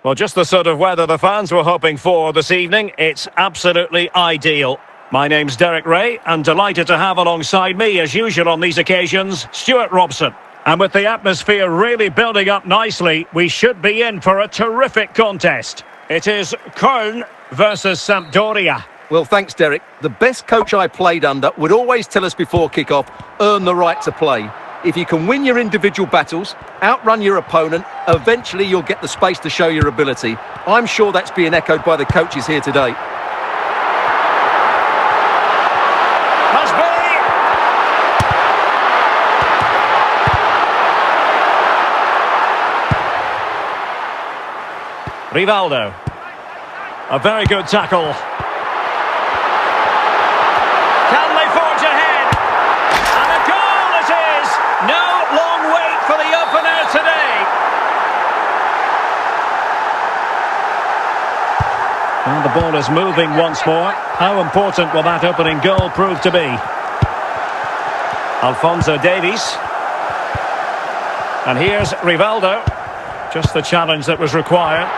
Well, just the sort of weather the fans were hoping for this evening. It's absolutely ideal. My name's Derek Ray, and delighted to have alongside me, as usual on these occasions, Stuart Robson. And with the atmosphere really building up nicely, we should be in for a terrific contest. It is Köln versus Sampdoria. Well, thanks, Derek. The best coach I played under would always tell us before kick-off, earn the right to play. If you can win your individual battles, outrun your opponent, eventually you'll get the space to show your ability. I'm sure that's being echoed by the coaches here today. Must be! Rivaldo. A very good tackle. Can they forge ahead? And a goal it is! No long wait for the opener today. And the ball is moving once more. How important will that opening goal prove to be? Alphonso Davies. And here's Rivaldo. Just the challenge that was required.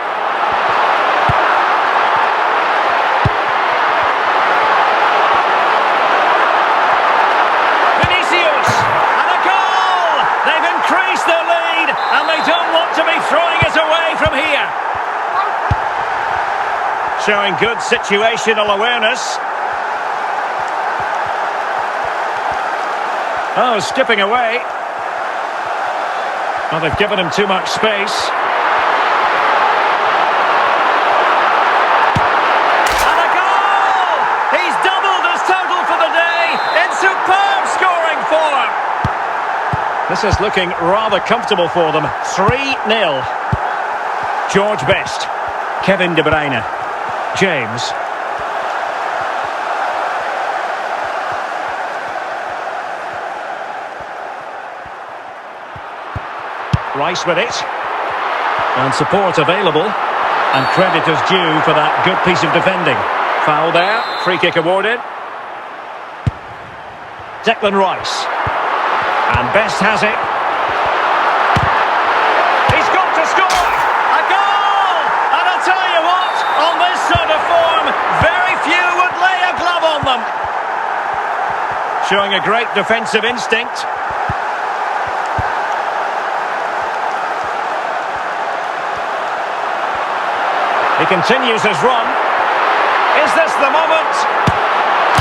Showing good situational awareness. Oh, skipping away. Well, they've given him too much space. And a goal! He's doubled his total for the day in superb scoring form. This is looking rather comfortable for them. 3-0. George Best. Kevin De Bruyne. James. Rice with it. And support available. And credit is due for that good piece of defending. Foul there. Free kick awarded. Declan Rice. And Best has it. He's got to score! A goal! And I'll tell you what, on this sort of form, very few would lay a glove on them. Showing a great defensive instinct. He continues his run. Is this the moment?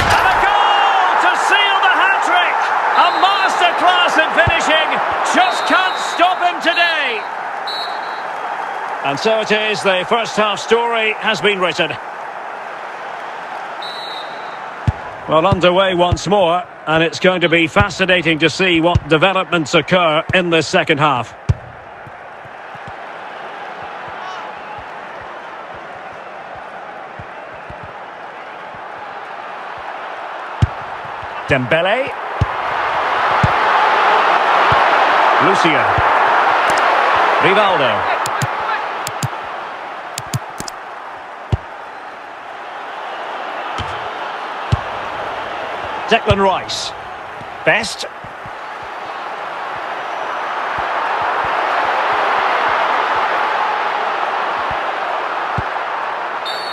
And a goal to seal the hat-trick! A masterclass in finishing. Just can't stop him today. And so it is, the first half story has been written. Well, underway once more, and it's going to be fascinating to see what developments occur in this second half. Dembele. Lucia. Rivaldo. Declan Rice. Best.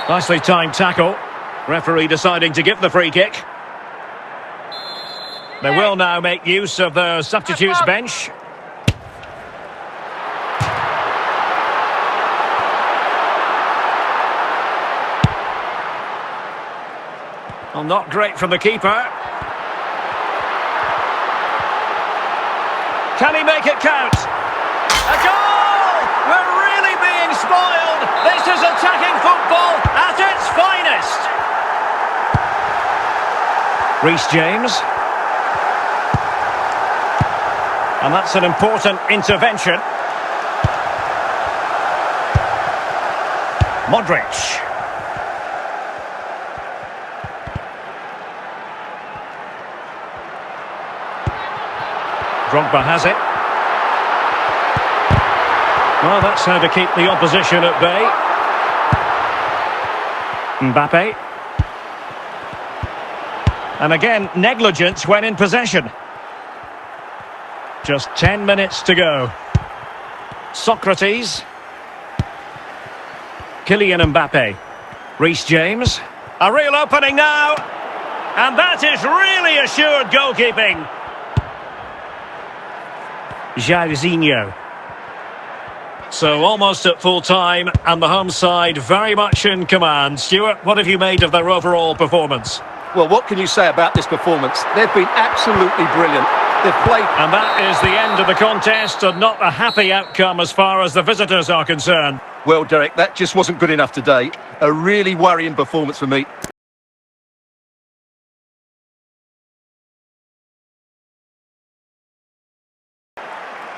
Nicely timed tackle. Referee deciding to give the free kick. They will now make use of the substitutes bench. Well, not great from the keeper. Can he make it count? A goal! We're really being spoiled. This is attacking football at its finest. Reece James. And that's an important intervention. Modric. Drogba has it. Well, that's how to keep the opposition at bay. Mbappe. And again, negligence when in possession. Just 10 minutes to go. Socrates. Kylian Mbappe. Reece James. A real opening now. And that is really assured goalkeeping. Jairzinho. So almost at full time, and the home side very much in command. Stuart, what have you made of their overall performance? Well, what can you say about this performance? They've been absolutely brilliant. They've played... And that is the end of the contest, and not a happy outcome as far as the visitors are concerned. Well, Derek, that just wasn't good enough today. A really worrying performance for me.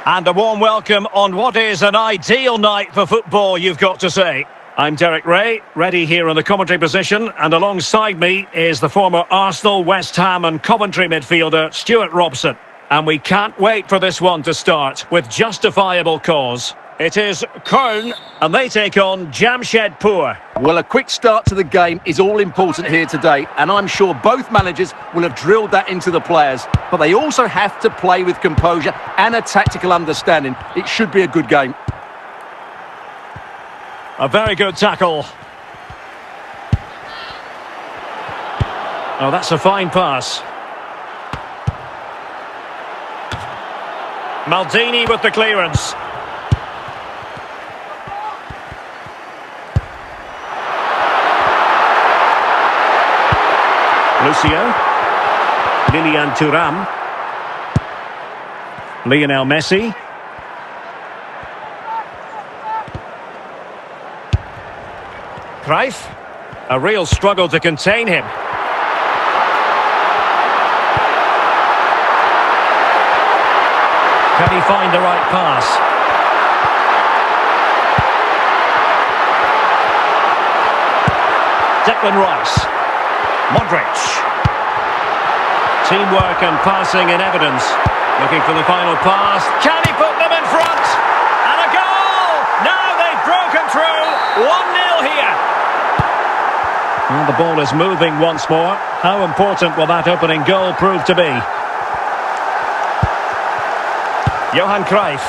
And a warm welcome on what is an ideal night for football, you've got to say. I'm Derek Ray, ready here in the commentary position, and alongside me is the former Arsenal, West Ham and Coventry midfielder, Stuart Robson. And we can't wait for this one to start, with justifiable cause. It is Köln, and they take on Jamshedpur. Well, a quick start to the game is all important here today, and I'm sure both managers will have drilled that into the players. But they also have to play with composure and a tactical understanding. It should be a good game. A very good tackle. Oh, that's a fine pass. Maldini with the clearance. Lucio. Lilian Thuram. Lionel Messi. Cruyff. A real struggle to contain him. Can he find the right pass? Declan Rice. Modric. Teamwork and passing in evidence. Looking for the final pass. Can he put them in front? And a goal! Now they've broken through. 1-0 here. Well, the ball is moving once more. How important will that opening goal prove to be? Johan Cruyff.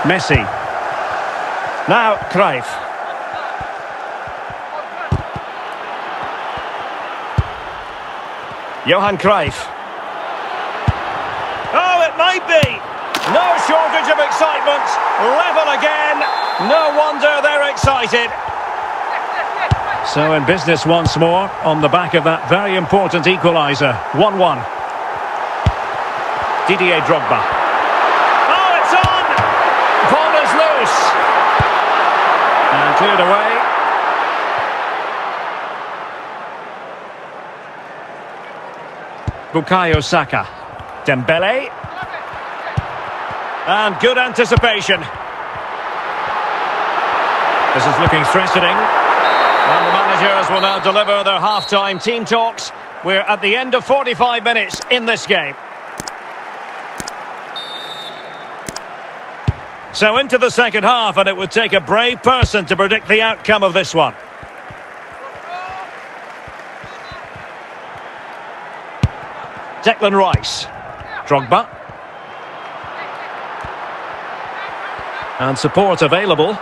Messi. Now Cruyff. Johan Cruyff. Oh, it might be. No shortage of excitement. Level again. No wonder they're excited. So in business once more on the back of that very important equaliser. 1-1. Didier Drogba. Oh, it's on! Ball is loose. And cleared away. Bukayo Saka. Dembele. And good anticipation. This is looking threatening. And the managers will now deliver their half-time team talks. We're at the end of 45 minutes in this game. So into the second half, and it would take a brave person to predict the outcome of this one. Declan Rice. Drogba. And support available.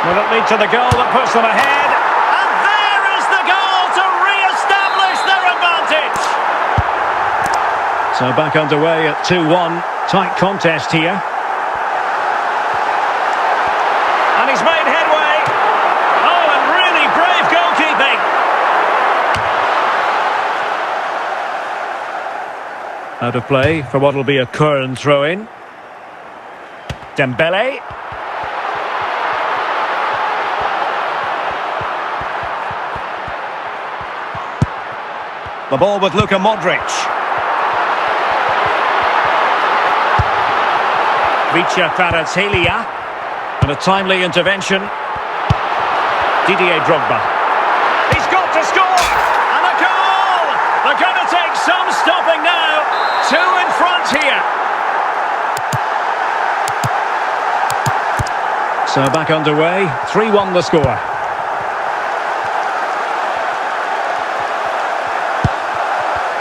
Will it lead to the goal that puts them ahead? And there is the goal to re-establish their advantage! So back underway at 2-1. Tight contest here. And he's made headway. Oh, and really brave goalkeeping. Out of play for what will be a Köln throw-in. Dembele. The ball with Luka Modric. Vicha Kvaratskhelia. And a timely intervention. Didier Drogba. He's got to score! And a goal! They're going to take some stopping now. 2 in front here. So back underway. 3-1 the score.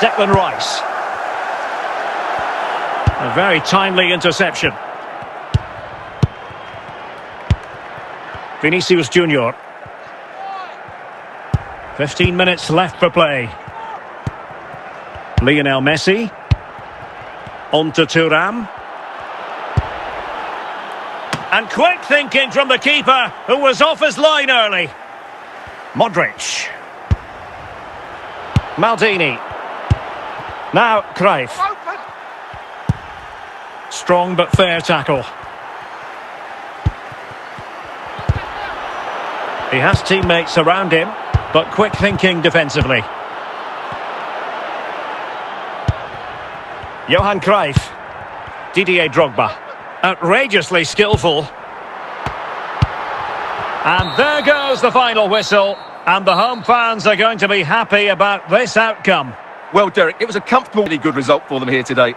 Declan Rice. A very timely interception. Vinicius Junior. 15 minutes left for play. Lionel Messi. On to Thuram. And quick thinking from the keeper, who was off his line early. Modric. Maldini. Now Cruyff. Strong but fair tackle. He has teammates around him, but quick thinking defensively. Johan Cruyff. Didier Drogba. Outrageously skillful. And there goes the final whistle. And the home fans are going to be happy about this outcome. Well, Derek, it was a comfortably good result for them here today.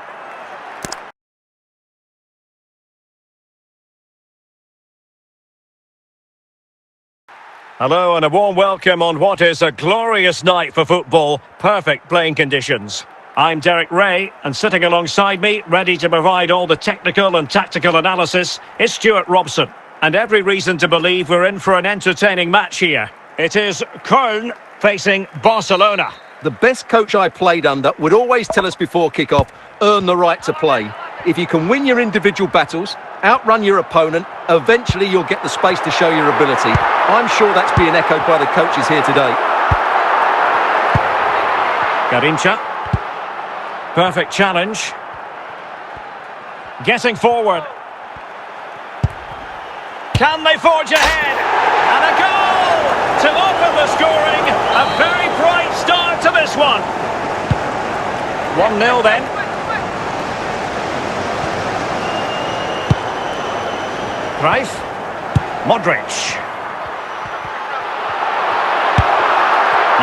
Hello and a warm welcome on what is a glorious night for football. Perfect playing conditions. I'm Derek Ray, and sitting alongside me, ready to provide all the technical and tactical analysis, is Stuart Robson. And every reason to believe we're in for an entertaining match here. It is Köln facing Barcelona. The best coach I played under would always tell us before kick-off, earn the right to play. If you can win your individual battles, outrun your opponent, eventually you'll get the space to show your ability. I'm sure that's being echoed by the coaches here today. Garrincha. Perfect challenge. Getting forward. Can they forge ahead? And a goal to open the scoring. A very bright start to this one. 1-0 then. Cruyff. Modric.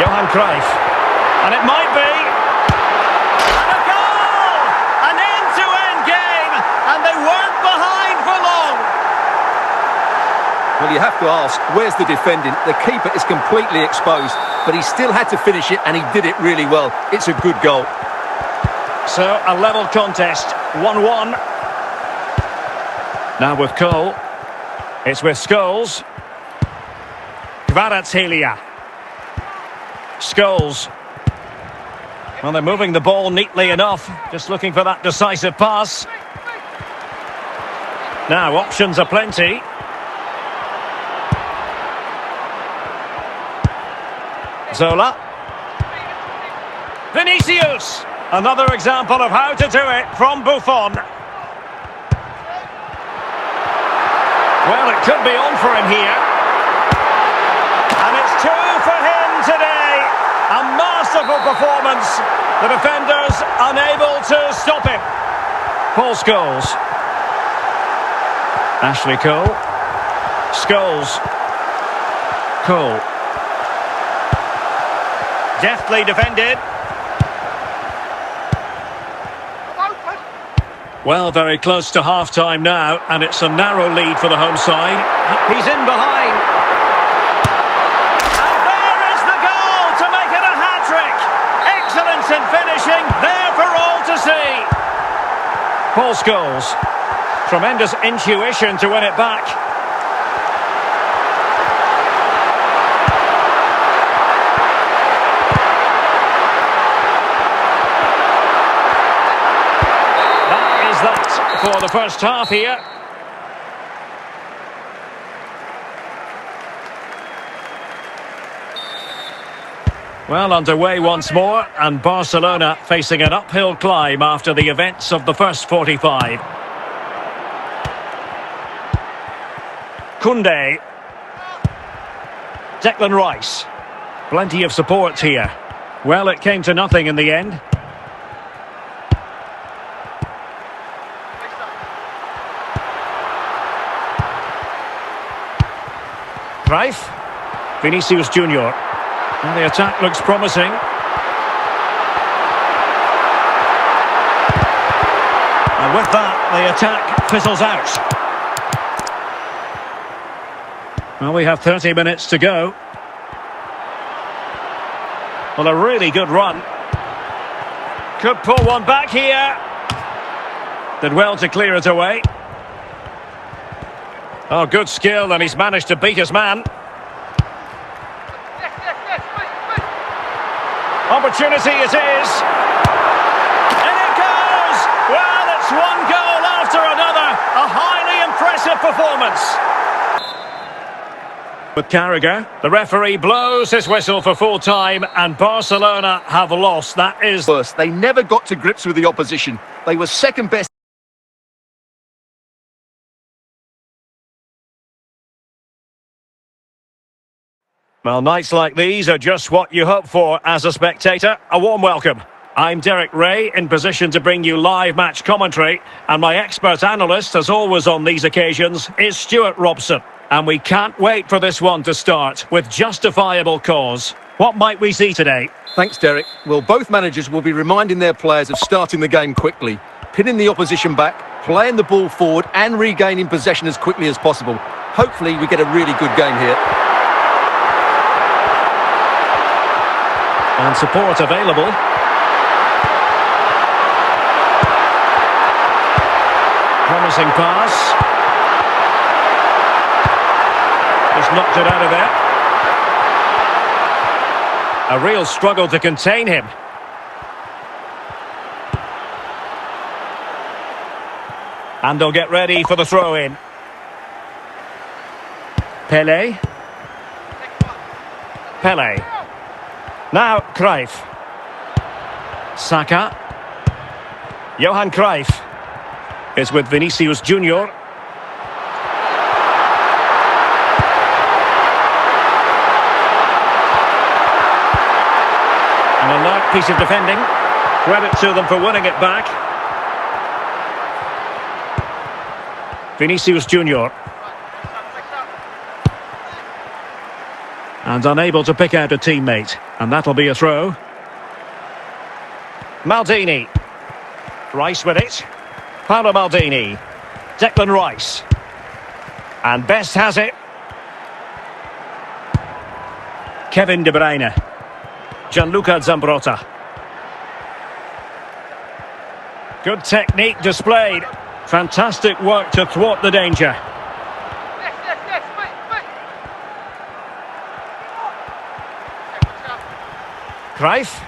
Johan Cruyff. And it might be. And a goal! An end-to-end game. And they weren't behind for long. Well, you have to ask, where's the defending? The keeper is completely exposed, but he still had to finish it, and he did it really well. It's a good goal. So, a level contest, 1-1. Now with Cole. It's with Scholes. Kvaratskhelia. Scholes. Well, they're moving the ball neatly enough. Just looking for that decisive pass. Now, options are plenty. Zola. Vinicius. Another example of how to do it from Buffon. Well, it could be on for him here. And it's 2 for him today. A masterful performance. The defenders unable to stop him. Paul Scholes. Ashley Cole. Scholes. Cole. Deftly defended. Well, very close to half-time now, and it's a narrow lead for the home side. He's in behind. And there is the goal to make it a hat-trick. Excellence in finishing, there for all to see. Paul Scholes. Tremendous intuition to win it back. For the first half here. Well, underway once more, and Barcelona facing an uphill climb after the events of the first 45. Koundé. Declan Rice. Plenty of support here. Well, it came to nothing in the end. Cruyff. Vinicius Junior. And the attack looks promising. And with that, the attack fizzles out. Well, we have 30 minutes to go. Well, a really good run. Could pull one back here. Did well to clear it away. Oh, good skill, and he's managed to beat his man. Opportunity it is. And it goes! Well, it's one goal after another. A highly impressive performance. With Carragher, the referee blows his whistle for full time, and Barcelona have lost. That is First, they never got to grips with the opposition. They were second best. Well, nights like these are just what you hope for as a spectator. A warm welcome. I'm Derek Ray, in position to bring you live match commentary, and my expert analyst, as always on these occasions, is Stuart Robson. And we can't wait for this one to start, with justifiable cause. What might we see today? Thanks, Derek. Well, both managers will be reminding their players of starting the game quickly, pinning the opposition back, playing the ball forward and regaining possession as quickly as possible. Hopefully we get a really good game here. And support available. Promising pass. Just knocked it out of there. A real struggle to contain him. And they'll get ready for the throw-in. Pele. Now, Cruyff. Saka. Johan Cruyff is with Vinicius Junior. An alert piece of defending. Credit to them for winning it back. Vinicius Junior. And unable to pick out a teammate. And that'll be a throw. Maldini. Rice with it. Paolo Maldini. Declan Rice. And Best has it. Kevin De Bruyne. Gianluca Zambrotta. Good technique displayed. Fantastic work to thwart the danger. Cruyff.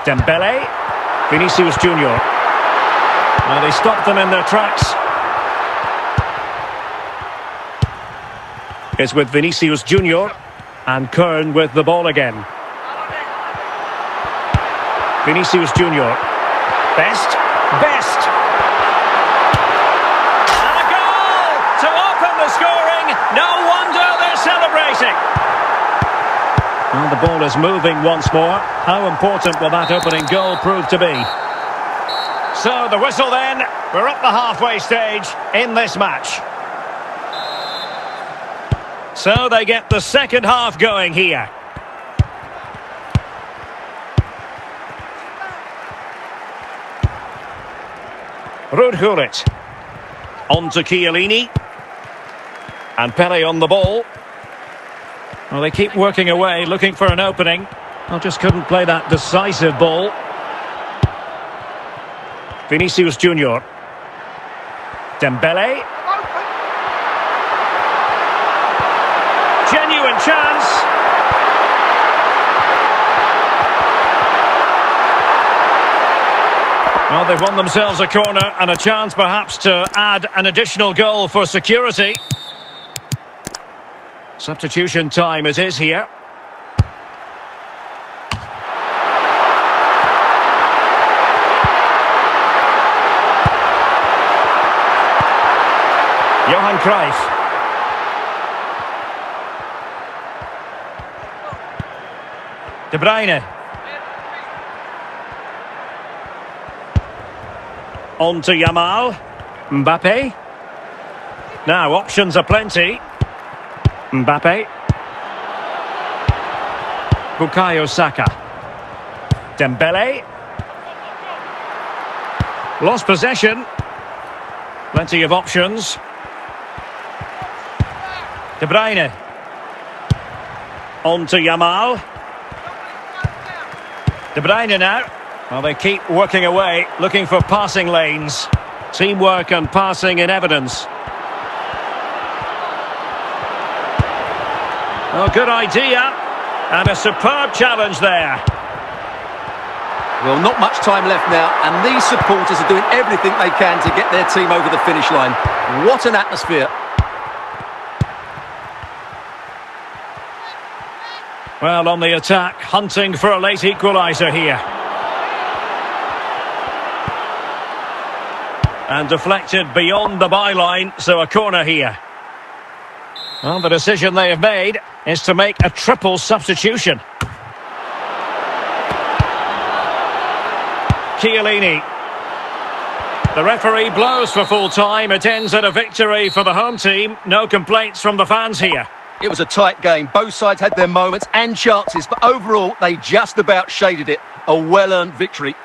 Dembele. Vinicius Junior. Well, they stopped them in their tracks. It's with Vinicius Junior. And Kern with the ball again. Vinicius Junior. Best. And a goal to open the scoring. No wonder they're celebrating. And the ball is moving once more. How important will that opening goal prove to be? So the whistle then. We're at the halfway stage in this match. So they get the second half going here. Ruud Gullit. On to Chiellini. And Pele on the ball. Well, they keep working away, looking for an opening. Well, just couldn't play that decisive ball. Vinicius Junior. Dembele. Genuine chance. Well, they've won themselves a corner and a chance perhaps to add an additional goal for security. Substitution time it is here. Johan Cruyff. De Bruyne. On to Yamal. Mbappe. Now, options are plenty. Mbappe. Bukayo Saka. Dembele. Lost possession. Plenty of options. De Bruyne. On to Yamal. De Bruyne now. Well, they keep working away, looking for passing lanes. Teamwork and passing in evidence. Oh, good idea. And a superb challenge there. Well, not much time left now, and these supporters are doing everything they can to get their team over the finish line. What an atmosphere. Well, on the attack, hunting for a late equaliser here. And deflected beyond the byline, so a corner here. Well, the decision they have made is to make a triple substitution. Chiellini. The referee blows for full time. It ends in a victory for the home team. No complaints from the fans here. It was a tight game. Both sides had their moments and chances, but overall, they just about shaded it. A well-earned victory.